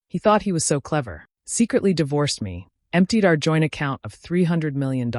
He thought he was so clever, secretly divorced me, emptied our joint account of $300 million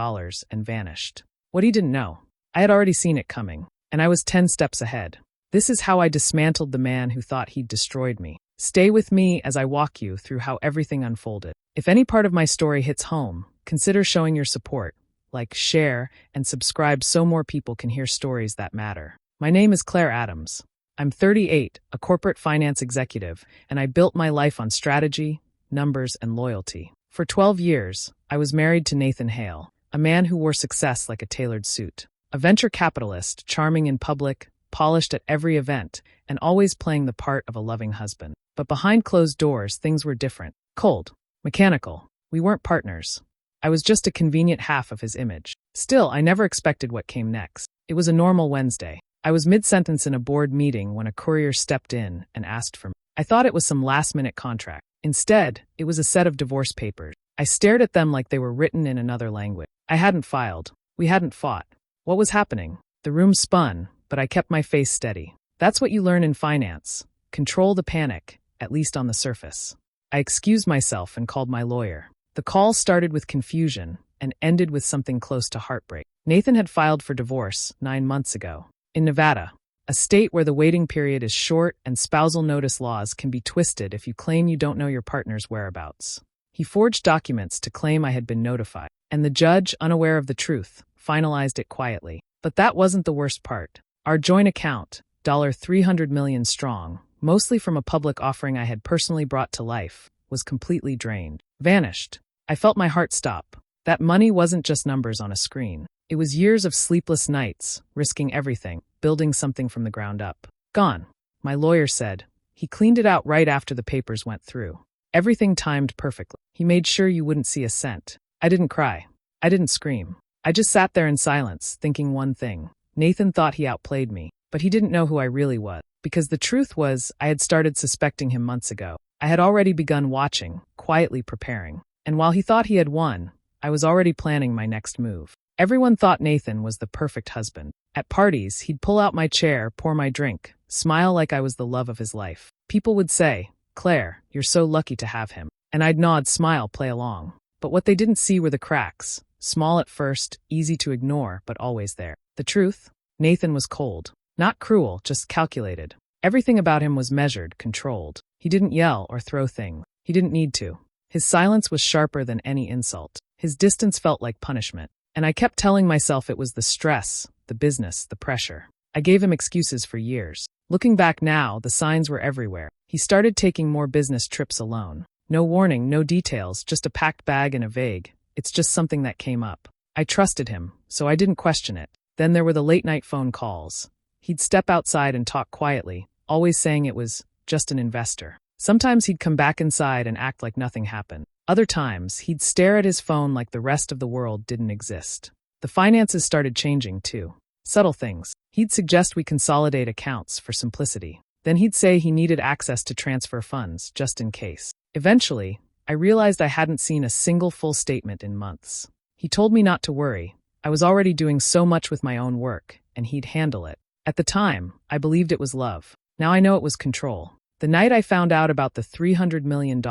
and vanished. What he didn't know, I had already seen it coming, and I was 10 steps ahead. This is how I dismantled the man who thought he'd destroyed me. Stay with me as I walk you through how everything unfolded. If any part of my story hits home, consider showing your support. Like, share, and subscribe so more people can hear stories that matter. My name is Claire Adams. I'm 38, a corporate finance executive, and I built my life on strategy, numbers, and loyalty. For 12 years, I was married to Nathan Hale, a man who wore success like a tailored suit. A venture capitalist, charming in public, polished at every event, and always playing the part of a loving husband. But behind closed doors, things were different. Cold. Mechanical. We weren't partners. I was just a convenient half of his image. Still, I never expected what came next. It was a normal Wednesday. I was mid-sentence in a board meeting when a courier stepped in and asked for me. I thought it was some last-minute contract. Instead, it was a set of divorce papers. I stared at them like they were written in another language. I hadn't filed. We hadn't fought. What was happening? The room spun, but I kept my face steady. That's what you learn in finance. Control the panic, at least on the surface. I excused myself and called my lawyer. The call started with confusion and ended with something close to heartbreak. Nathan had filed for divorce 9 months ago. In Nevada, a state where the waiting period is short and spousal notice laws can be twisted if you claim you don't know your partner's whereabouts. He forged documents to claim I had been notified, and the judge, unaware of the truth, finalized it quietly. But that wasn't the worst part. Our joint account, $300 million strong, mostly from a public offering I had personally brought to life, was completely drained. Vanished. I felt my heart stop. That money wasn't just numbers on a screen. It was years of sleepless nights, risking everything, building something from the ground up. Gone. My lawyer said. He cleaned it out right after the papers went through. Everything timed perfectly. He made sure you wouldn't see a cent. I didn't cry. I didn't scream. I just sat there in silence, thinking one thing. Nathan thought he outplayed me, but he didn't know who I really was. Because the truth was, I had started suspecting him months ago. I had already begun watching, quietly preparing. And while he thought he had won, I was already planning my next move. Everyone thought Nathan was the perfect husband. At parties, he'd pull out my chair, pour my drink, smile like I was the love of his life. People would say, "Claire, you're so lucky to have him." And I'd nod, smile, play along. But what they didn't see were the cracks. Small at first, easy to ignore, but always there. The truth? Nathan was cold. Not cruel, just calculated. Everything about him was measured, controlled. He didn't yell or throw things. He didn't need to. His silence was sharper than any insult. His distance felt like punishment. And I kept telling myself it was the stress, the business, the pressure. I gave him excuses for years. Looking back now, the signs were everywhere. He started taking more business trips alone. No warning, no details, just a packed bag and a vague, "It's just something that came up." I trusted him, so I didn't question it. Then there were the late-night phone calls. He'd step outside and talk quietly, always saying it was just an investor. Sometimes he'd come back inside and act like nothing happened. Other times, he'd stare at his phone like the rest of the world didn't exist. The finances started changing, too. Subtle things. He'd suggest we consolidate accounts for simplicity. Then he'd say he needed access to transfer funds, just in case. Eventually, I realized I hadn't seen a single full statement in months. He told me not to worry. I was already doing so much with my own work, and he'd handle it. At the time, I believed it was love. Now I know it was control. The night I found out about the $300 million,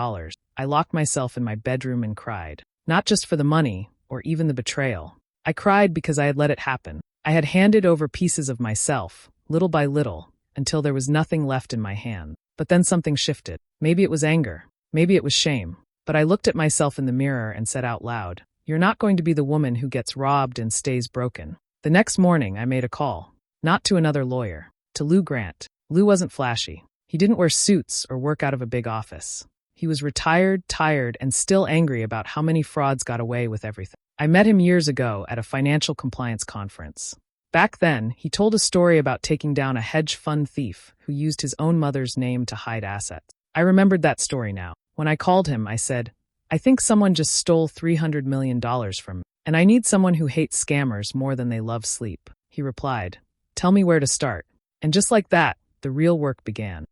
I locked myself in my bedroom and cried. Not just for the money, or even the betrayal. I cried because I had let it happen. I had handed over pieces of myself, little by little, until there was nothing left in my hand. But then something shifted. Maybe it was anger. Maybe it was shame. But I looked at myself in the mirror and said out loud, "You're not going to be the woman who gets robbed and stays broken." The next morning, I made a call. Not to another lawyer. To Lou Grant. Lou wasn't flashy. He didn't wear suits or work out of a big office. He was retired, tired, and still angry about how many frauds got away with everything. I met him years ago at a financial compliance conference. Back then, he told a story about taking down a hedge fund thief who used his own mother's name to hide assets. I remembered that story now. When I called him, I said, "I think someone just stole $300 million from me, and I need someone who hates scammers more than they love sleep." He replied, "Tell me where to start." And just like that, the real work began.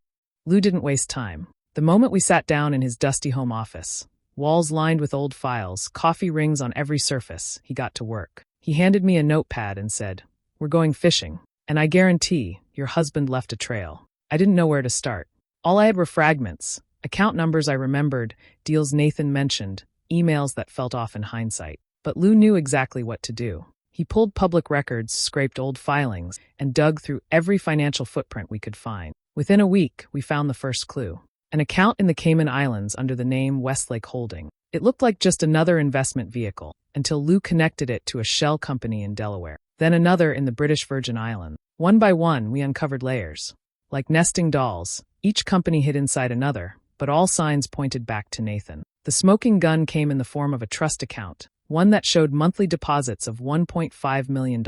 Lou didn't waste time. The moment we sat down in his dusty home office, walls lined with old files, coffee rings on every surface, he got to work. He handed me a notepad and said, "We're going fishing, and I guarantee your husband left a trail." I didn't know where to start. All I had were fragments, Account numbers I remembered, deals Nathan mentioned, emails that felt off in hindsight. But Lou knew exactly what to do. He pulled public records, scraped old filings, and dug through every financial footprint we could find. Within a week, we found the first clue. An account in the Cayman Islands under the name Westlake Holding. It looked like just another investment vehicle, until Lou connected it to a shell company in Delaware. Then another in the British Virgin Islands. One by one, we uncovered layers. Like nesting dolls, each company hid inside another, but all signs pointed back to Nathan. The smoking gun came in the form of a trust account, one that showed monthly deposits of $1.5 million,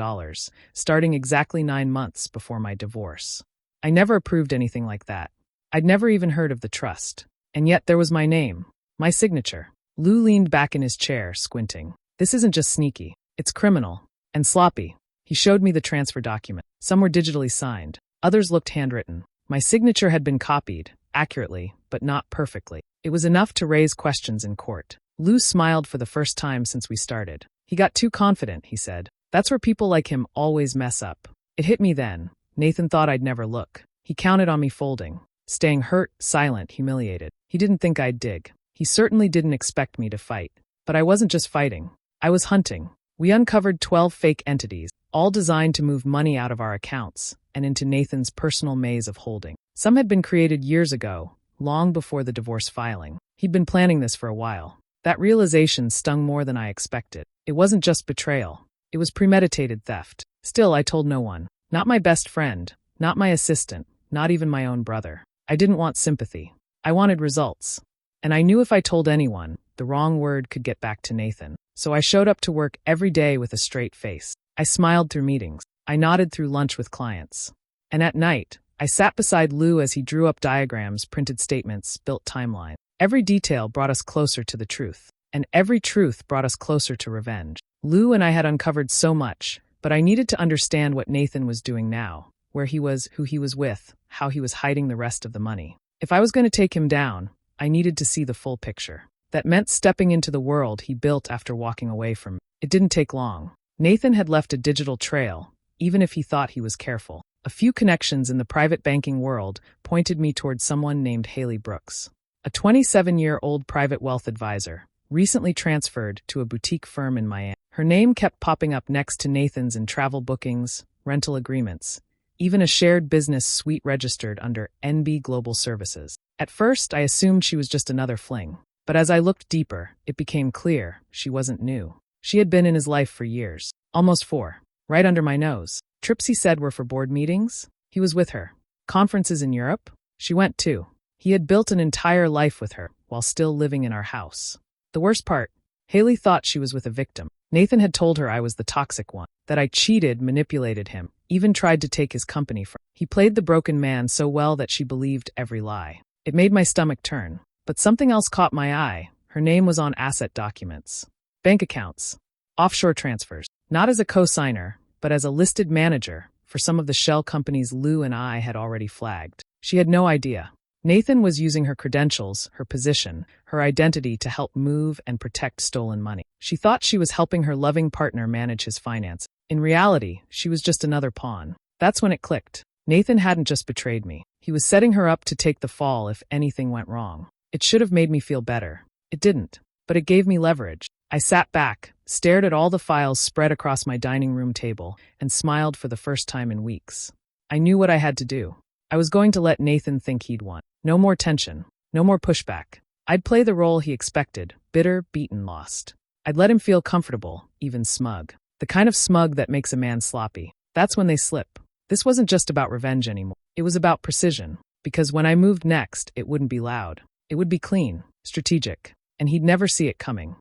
starting exactly 9 months before my divorce. I never approved anything like that. I'd never even heard of the trust. And yet there was my name, my signature. Lou leaned back in his chair, squinting. This isn't just sneaky. It's criminal. And sloppy. He showed me the transfer document. Some were digitally signed. Others looked handwritten. My signature had been copied, accurately, but not perfectly. It was enough to raise questions in court. Lou smiled for the first time since we started. He got too confident, he said. That's where people like him always mess up. It hit me then. Nathan thought I'd never look. He counted on me folding, staying hurt, silent, humiliated. He didn't think I'd dig. He certainly didn't expect me to fight. But I wasn't just fighting. I was hunting. We uncovered 12 fake entities, all designed to move money out of our accounts and into Nathan's personal maze of holding. Some had been created years ago, long before the divorce filing. He'd been planning this for a while. That realization stung more than I expected. It wasn't just betrayal. It was premeditated theft. Still, I told no one. Not my best friend, not my assistant, not even my own brother. I didn't want sympathy. I wanted results. And I knew if I told anyone, the wrong word could get back to Nathan. So I showed up to work every day with a straight face. I smiled through meetings. I nodded through lunch with clients. And at night, I sat beside Lou as he drew up diagrams, printed statements, built timelines. Every detail brought us closer to the truth. And every truth brought us closer to revenge. Lou and I had uncovered so much, but I needed to understand what Nathan was doing now, where he was, who he was with, how he was hiding the rest of the money. If I was going to take him down, I needed to see the full picture. That meant stepping into the world he built after walking away from me. It didn't take long. Nathan had left a digital trail, even if he thought he was careful. A few connections in the private banking world pointed me toward someone named Haley Brooks, a 27-year-old private wealth advisor, recently transferred to a boutique firm in Miami. Her name kept popping up next to Nathan's in travel bookings, rental agreements, even a shared business suite registered under NB Global Services. At first, I assumed she was just another fling. But as I looked deeper, it became clear she wasn't new. She had been in his life for years. Almost 4. Right under my nose. Trips he said were for board meetings. He was with her. Conferences in Europe. She went too. He had built an entire life with her, while still living in our house. The worst part, Haley thought she was with a victim. Nathan had told her I was the toxic one, that I cheated, manipulated him, even tried to take his company from him. He played the broken man so well that she believed every lie. It made my stomach turn. But something else caught my eye. Her name was on asset documents. Bank accounts. Offshore transfers. Not as a co-signer, but as a listed manager for some of the shell companies Lou and I had already flagged. She had no idea. Nathan was using her credentials, her position, her identity to help move and protect stolen money. She thought she was helping her loving partner manage his finances. In reality, she was just another pawn. That's when it clicked. Nathan hadn't just betrayed me. He was setting her up to take the fall if anything went wrong. It should have made me feel better. It didn't, but it gave me leverage. I sat back, stared at all the files spread across my dining room table, and smiled for the first time in weeks. I knew what I had to do. I was going to let Nathan think he'd won. No more tension. No more pushback. I'd play the role he expected, bitter, beaten, lost. I'd let him feel comfortable, even smug. The kind of smug that makes a man sloppy. That's when they slip. This wasn't just about revenge anymore. It was about precision. Because when I moved next, it wouldn't be loud. It would be clean, strategic, and he'd never see it coming.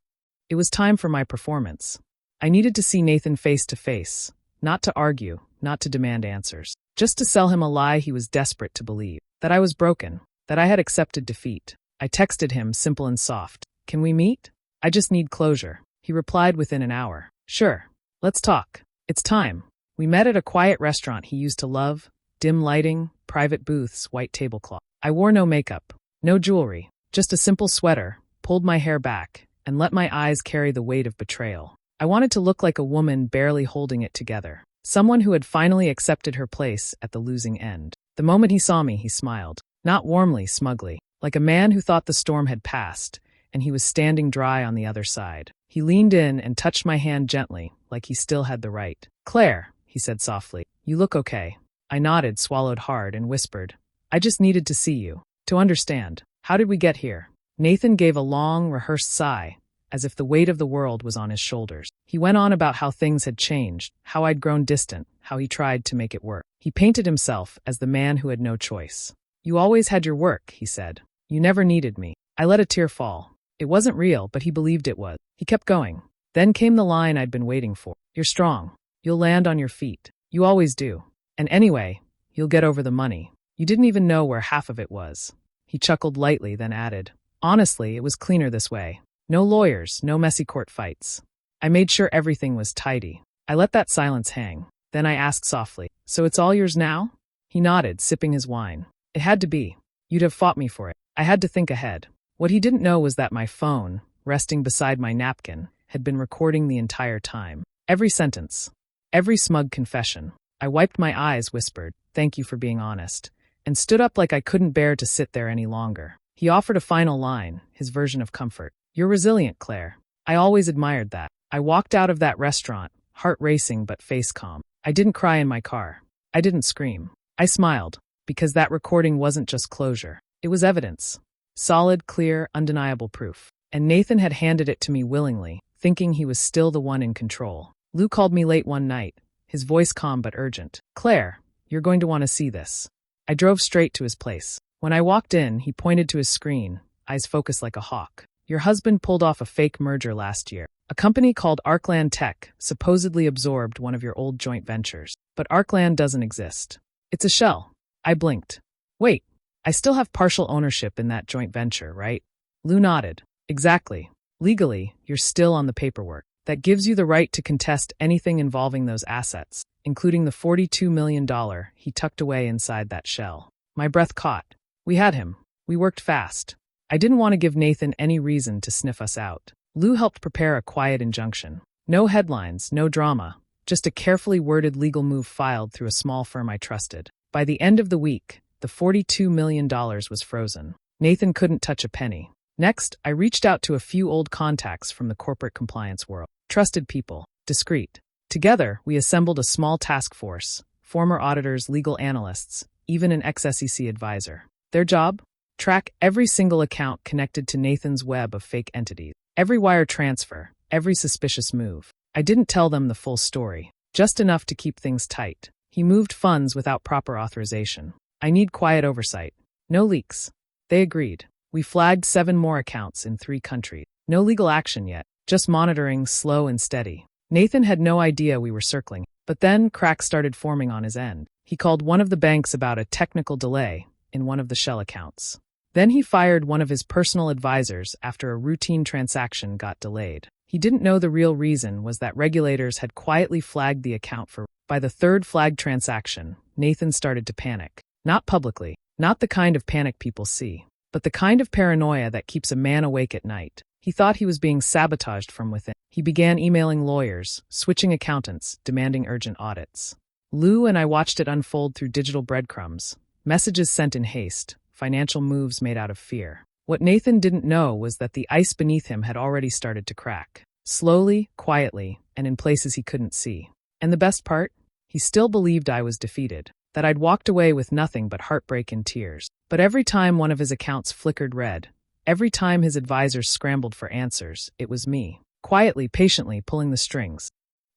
It was time for my performance. I needed to see Nathan face to face, not to argue, not to demand answers, just to sell him a lie he was desperate to believe, that I was broken, that I had accepted defeat. I texted him, simple and soft. Can we meet? I just need closure. He replied within an hour. Sure. Let's talk. It's time. We met at a quiet restaurant he used to love, dim lighting, private booths, white tablecloth. I wore no makeup. No jewelry, just a simple sweater, pulled my hair back, and let my eyes carry the weight of betrayal. I wanted to look like a woman barely holding it together, someone who had finally accepted her place at the losing end. The moment he saw me, he smiled. Not warmly, smugly. like a man who thought the storm had passed, and he was standing dry on the other side. He leaned in and touched my hand gently, like he still had the right. "Claire," he said softly, "you look okay." I nodded, swallowed hard, and whispered, "I just needed to see you, to understand. How did we get here?" Nathan gave a long, rehearsed sigh, as if the weight of the world was on his shoulders. He went on about how things had changed, how I'd grown distant, how he tried to make it work. He painted himself as the man who had no choice. "You always had your work," he said. "You never needed me." I let a tear fall. It wasn't real, but he believed it was. He kept going. Then came the line I'd been waiting for. "You're strong. You'll land on your feet. You always do. And anyway, you'll get over the money. You didn't even know where half of it was." He chuckled lightly, then added, "Honestly, it was cleaner this way. No lawyers, no messy court fights." I made sure everything was tidy. I let that silence hang. Then I asked softly, "So it's all yours now?" He nodded, sipping his wine. "It had to be. You'd have fought me for it. I had to think ahead." What he didn't know was that my phone, resting beside my napkin, had been recording the entire time. Every sentence. Every smug confession. I wiped my eyes, whispered, "Thank you for being honest," and stood up like I couldn't bear to sit there any longer. He offered a final line, his version of comfort. "You're resilient, Claire. I always admired that." I walked out of that restaurant, heart racing but face calm. I didn't cry in my car. I didn't scream. I smiled, because that recording wasn't just closure. It was evidence. Solid, clear, undeniable proof. And Nathan had handed it to me willingly, thinking he was still the one in control. Lou called me late one night, his voice calm but urgent. "Claire, you're going to want to see this." I drove straight to his place. When I walked in, he pointed to his screen, eyes focused like a hawk. "Your husband pulled off a fake merger last year. A company called Arkland Tech supposedly absorbed one of your old joint ventures. But Arkland doesn't exist. It's a shell." I blinked. "Wait. I still have partial ownership in that joint venture, right?" Lou nodded. "Exactly. Legally, you're still on the paperwork. That gives you the right to contest anything involving those assets, including the $42 million he tucked away inside that shell." My breath caught. We had him. We worked fast. I didn't want to give Nathan any reason to sniff us out. Lou helped prepare a quiet injunction. No headlines, no drama, just a carefully worded legal move filed through a small firm I trusted. By the end of the week, the $42 million was frozen. Nathan couldn't touch a penny. Next, I reached out to a few old contacts from the corporate compliance world. Trusted people, discreet. Together, we assembled a small task force, former auditors, legal analysts, even an ex-SEC advisor. Their job? Track every single account connected to Nathan's web of fake entities. Every wire transfer, every suspicious move. I didn't tell them the full story, just enough to keep things tight. He moved funds without proper authorization. I need quiet oversight. No leaks. They agreed. We flagged 7 more accounts in 3 countries. No legal action yet, just monitoring, slow and steady. Nathan had no idea we were circling, but then cracks started forming on his end. He called one of the banks about a technical delay in one of the shell accounts. Then he fired one of his personal advisors after a routine transaction got delayed. He didn't know the real reason was that regulators had quietly flagged the account for. By the 3rd flagged transaction, Nathan started to panic. Not publicly, not the kind of panic people see, but the kind of paranoia that keeps a man awake at night. He thought he was being sabotaged from within. He began emailing lawyers, switching accountants, demanding urgent audits. Lou and I watched it unfold through digital breadcrumbs, messages sent in haste, financial moves made out of fear. What Nathan didn't know was that the ice beneath him had already started to crack. Slowly, quietly, and in places he couldn't see. And the best part? He still believed I was defeated, that I'd walked away with nothing but heartbreak and tears. But every time one of his accounts flickered red, every time his advisors scrambled for answers, it was me, quietly, patiently pulling the strings.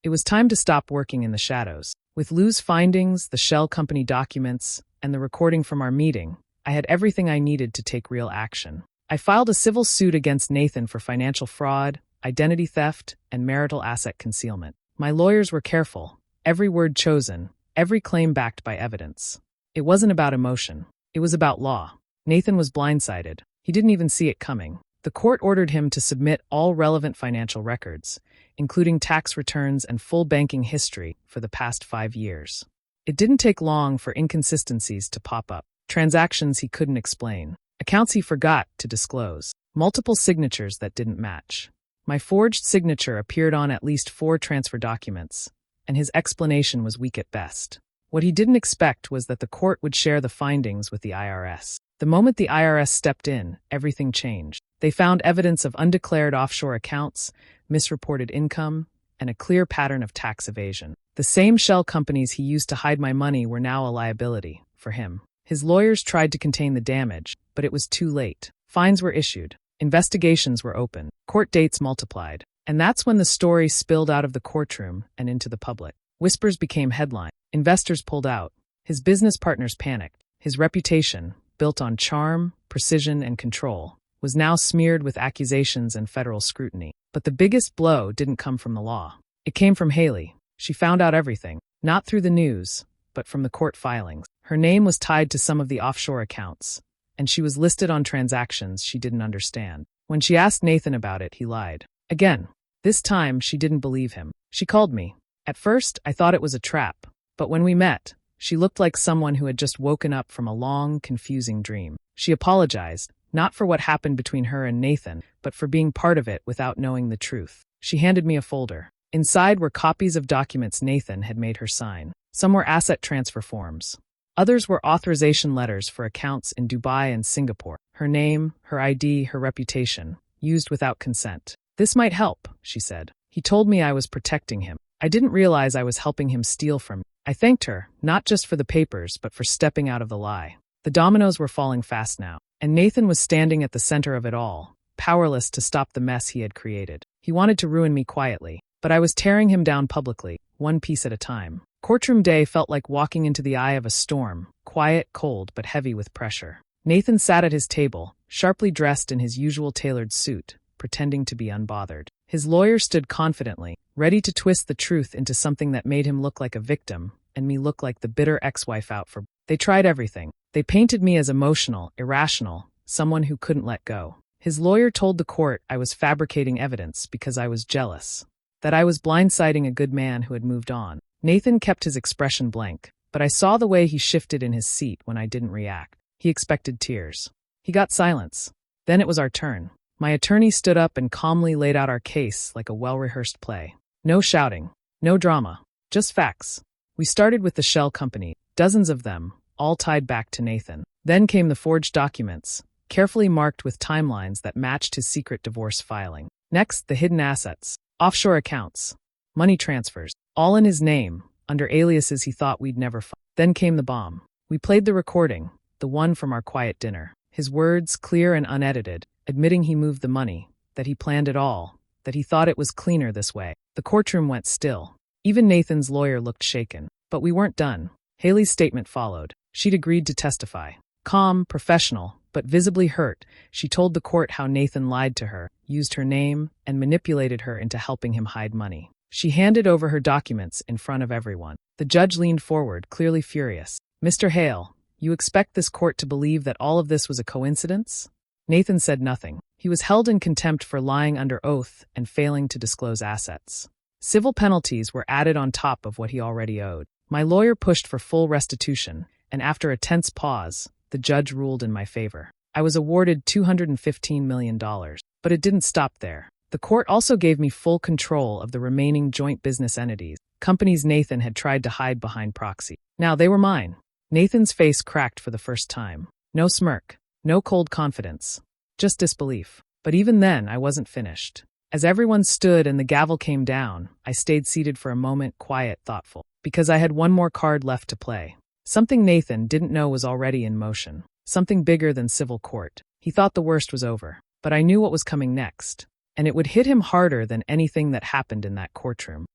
It was time to stop working in the shadows. With Lou's findings, the shell company documents, and the recording from our meeting, I had everything I needed to take real action. I filed a civil suit against Nathan for financial fraud, identity theft, and marital asset concealment. My lawyers were careful, every word chosen, every claim backed by evidence. It wasn't about emotion. It was about law. Nathan was blindsided. He didn't even see it coming. The court ordered him to submit all relevant financial records, including tax returns and full banking history for the past 5 years. It didn't take long for inconsistencies to pop up. Transactions he couldn't explain. Accounts he forgot to disclose. Multiple signatures that didn't match. My forged signature appeared on at least 4 transfer documents, and his explanation was weak at best. What he didn't expect was that the court would share the findings with the IRS. The moment the IRS stepped in, everything changed. They found evidence of undeclared offshore accounts, misreported income, and a clear pattern of tax evasion. The same shell companies he used to hide my money were now a liability for him. His lawyers tried to contain the damage, but it was too late. Fines were issued. Investigations were opened. Court dates multiplied. And that's when the story spilled out of the courtroom and into the public. Whispers became headlines. Investors pulled out. His business partners panicked. His reputation, built on charm, precision, and control, was now smeared with accusations and federal scrutiny. But the biggest blow didn't come from the law. It came from Haley. She found out everything, not through the news, but from the court filings. Her name was tied to some of the offshore accounts, and she was listed on transactions she didn't understand. When she asked Nathan about it, he lied. Again. This time, she didn't believe him. She called me. At first, I thought it was a trap, but when we met, she looked like someone who had just woken up from a long, confusing dream. She apologized, not for what happened between her and Nathan, but for being part of it without knowing the truth. She handed me a folder. Inside were copies of documents Nathan had made her sign. Some were asset transfer forms. Others were authorization letters for accounts in Dubai and Singapore. Her name, her ID, her reputation, used without consent. This might help, she said. He told me I was protecting him. I didn't realize I was helping him steal from me. I thanked her, not just for the papers, but for stepping out of the lie. The dominoes were falling fast now, and Nathan was standing at the center of it all, powerless to stop the mess he had created. He wanted to ruin me quietly, but I was tearing him down publicly, one piece at a time. Courtroom day felt like walking into the eye of a storm, quiet, cold, but heavy with pressure. Nathan sat at his table, sharply dressed in his usual tailored suit, pretending to be unbothered. His lawyer stood confidently, ready to twist the truth into something that made him look like a victim, and me look like the bitter ex-wife out for. They tried everything. They painted me as emotional, irrational, someone who couldn't let go. His lawyer told the court I was fabricating evidence because I was jealous, that I was blindsiding a good man who had moved on. Nathan kept his expression blank, but I saw the way he shifted in his seat when I didn't react. He expected tears. He got silence. Then it was our turn. My attorney stood up and calmly laid out our case like a well-rehearsed play. No shouting, no drama, just facts. We started with the shell company, dozens of them, all tied back to Nathan. Then came the forged documents, carefully marked with timelines that matched his secret divorce filing. Next, the hidden assets, offshore accounts, money transfers, all in his name, under aliases he thought we'd never find. Then came the bomb. We played the recording, the one from our quiet dinner. His words, clear and unedited, admitting he moved the money, that he planned it all, that he thought it was cleaner this way. The courtroom went still. Even Nathan's lawyer looked shaken. But we weren't done. Haley's statement followed. She'd agreed to testify. Calm, professional, but visibly hurt, she told the court how Nathan lied to her, used her name, and manipulated her into helping him hide money. She handed over her documents in front of everyone. The judge leaned forward, clearly furious. Mr. Hale, you expect this court to believe that all of this was a coincidence? Nathan said nothing. He was held in contempt for lying under oath and failing to disclose assets. Civil penalties were added on top of what he already owed. My lawyer pushed for full restitution, and after a tense pause, the judge ruled in my favor. I was awarded $215 million, but it didn't stop there. The court also gave me full control of the remaining joint business entities, companies Nathan had tried to hide behind proxy. Now they were mine. Nathan's face cracked for the first time. No smirk, no cold confidence, just disbelief. But even then, I wasn't finished. As everyone stood and the gavel came down, I stayed seated for a moment, quiet, thoughtful, because I had one more card left to play. Something Nathan didn't know was already in motion. Something bigger than civil court. He thought the worst was over, but I knew what was coming next, and it would hit him harder than anything that happened in that courtroom.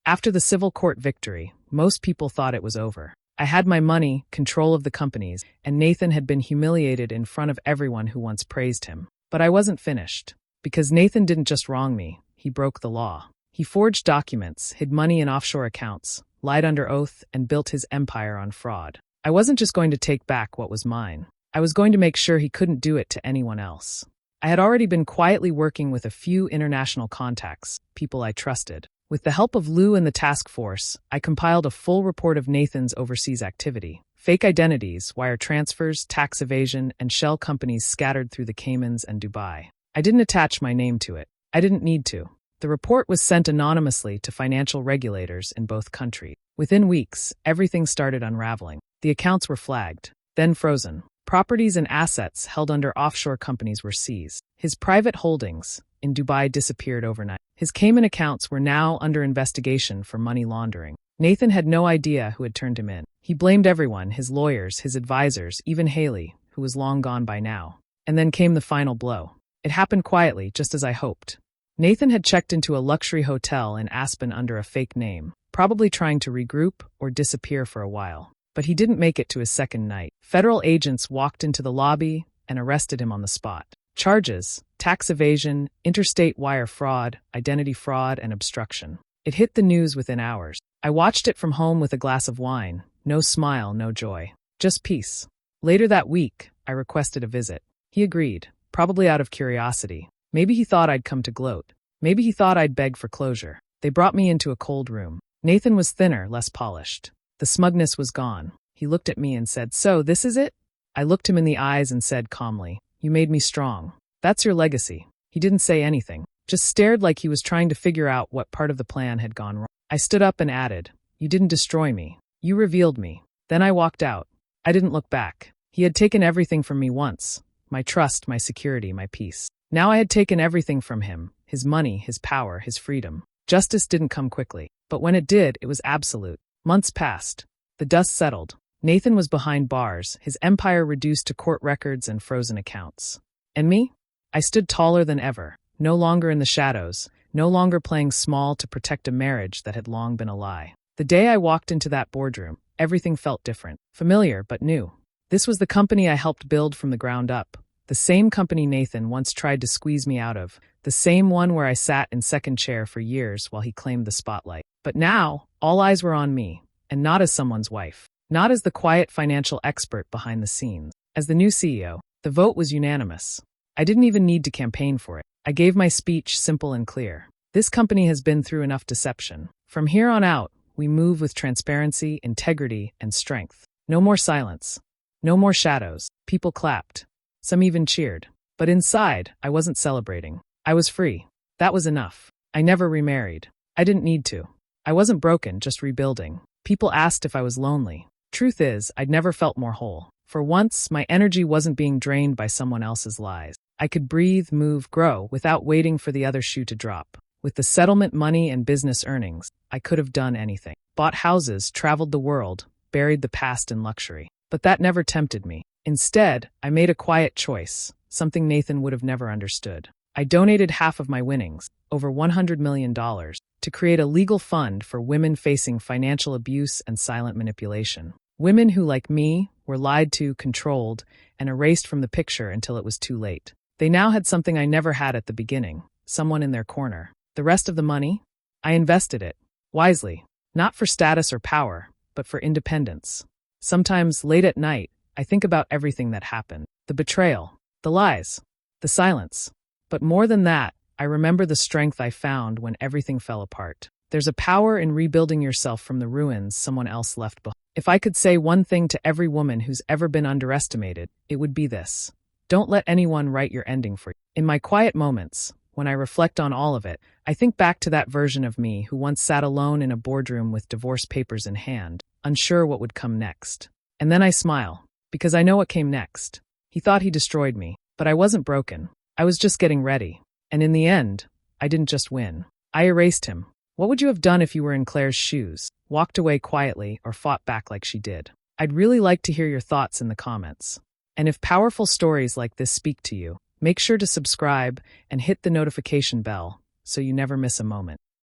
After the civil court victory, most people thought it was over. I had my money, control of the companies, and Nathan had been humiliated in front of everyone who once praised him. But I wasn't finished. Because Nathan didn't just wrong me, he broke the law. He forged documents, hid money in offshore accounts, lied under oath, and built his empire on fraud. I wasn't just going to take back what was mine. I was going to make sure he couldn't do it to anyone else. I had already been quietly working with a few international contacts, people I trusted. With the help of Lou and the task force, I compiled a full report of Nathan's overseas activity. Fake identities, wire transfers, tax evasion, and shell companies scattered through the Caymans and Dubai. I didn't attach my name to it. I didn't need to. The report was sent anonymously to financial regulators in both countries. Within weeks, everything started unraveling. The accounts were flagged, then frozen. Properties and assets held under offshore companies were seized. His private holdings in Dubai disappeared overnight. His Cayman accounts were now under investigation for money laundering. Nathan had no idea who had turned him in. He blamed everyone, his lawyers, his advisors, even Haley, who was long gone by now. And then came the final blow. It happened quietly, just as I hoped. Nathan had checked into a luxury hotel in Aspen under a fake name, probably trying to regroup or disappear for a while. But he didn't make it to his second night. Federal agents walked into the lobby and arrested him on the spot. Charges: tax evasion, interstate wire fraud, identity fraud, and obstruction. It hit the news within hours. I watched it from home with a glass of wine. No smile, no joy. Just peace. Later that week, I requested a visit. He agreed, probably out of curiosity. Maybe he thought I'd come to gloat. Maybe he thought I'd beg for closure. They brought me into a cold room. Nathan was thinner, less polished. The smugness was gone. He looked at me and said, "So, this is it?" I looked him in the eyes and said calmly, "You made me strong. That's your legacy." He didn't say anything, just stared like he was trying to figure out what part of the plan had gone wrong. I stood up and added, "You didn't destroy me. You revealed me." Then I walked out. I didn't look back. He had taken everything from me once. My trust, my security, my peace. Now I had taken everything from him. His money, his power, his freedom. Justice didn't come quickly. But when it did, it was absolute. Months passed. The dust settled. Nathan was behind bars, his empire reduced to court records and frozen accounts. And me? I stood taller than ever, no longer in the shadows, no longer playing small to protect a marriage that had long been a lie. The day I walked into that boardroom, everything felt different, familiar but new. This was the company I helped build from the ground up, the same company Nathan once tried to squeeze me out of, the same one where I sat in second chair for years while he claimed the spotlight. But now, all eyes were on me, and not as someone's wife, not as the quiet financial expert behind the scenes. As the new CEO, the vote was unanimous. I didn't even need to campaign for it. I gave my speech simple and clear. This company has been through enough deception. From here on out, we move with transparency, integrity, and strength. No more silence. No more shadows. People clapped. Some even cheered. But inside, I wasn't celebrating. I was free. That was enough. I never remarried. I didn't need to. I wasn't broken, just rebuilding. People asked if I was lonely. Truth is, I'd never felt more whole. For once, my energy wasn't being drained by someone else's lies. I could breathe, move, grow without waiting for the other shoe to drop. With the settlement money and business earnings, I could have done anything. Bought houses, traveled the world, buried the past in luxury. But that never tempted me. Instead, I made a quiet choice, something Nathan would have never understood. I donated half of my winnings, over $100 million, to create a legal fund for women facing financial abuse and silent manipulation. Women who, like me, were lied to, controlled, and erased from the picture until it was too late. They now had something I never had at the beginning, someone in their corner. The rest of the money? I invested it, wisely, not for status or power, but for independence. Sometimes, late at night, I think about everything that happened. The betrayal, the lies, the silence. But more than that, I remember the strength I found when everything fell apart. There's a power in rebuilding yourself from the ruins someone else left behind. If I could say one thing to every woman who's ever been underestimated, it would be this. Don't let anyone write your ending for you. In my quiet moments, when I reflect on all of it, I think back to that version of me who once sat alone in a boardroom with divorce papers in hand, unsure what would come next. And then I smile, because I know what came next. He thought he destroyed me, but I wasn't broken. I was just getting ready. And in the end, I didn't just win. I erased him. What would you have done if you were in Claire's shoes, walked away quietly, or fought back like she did? I'd really like to hear your thoughts in the comments. And if powerful stories like this speak to you, make sure to subscribe and hit the notification bell so you never miss a moment.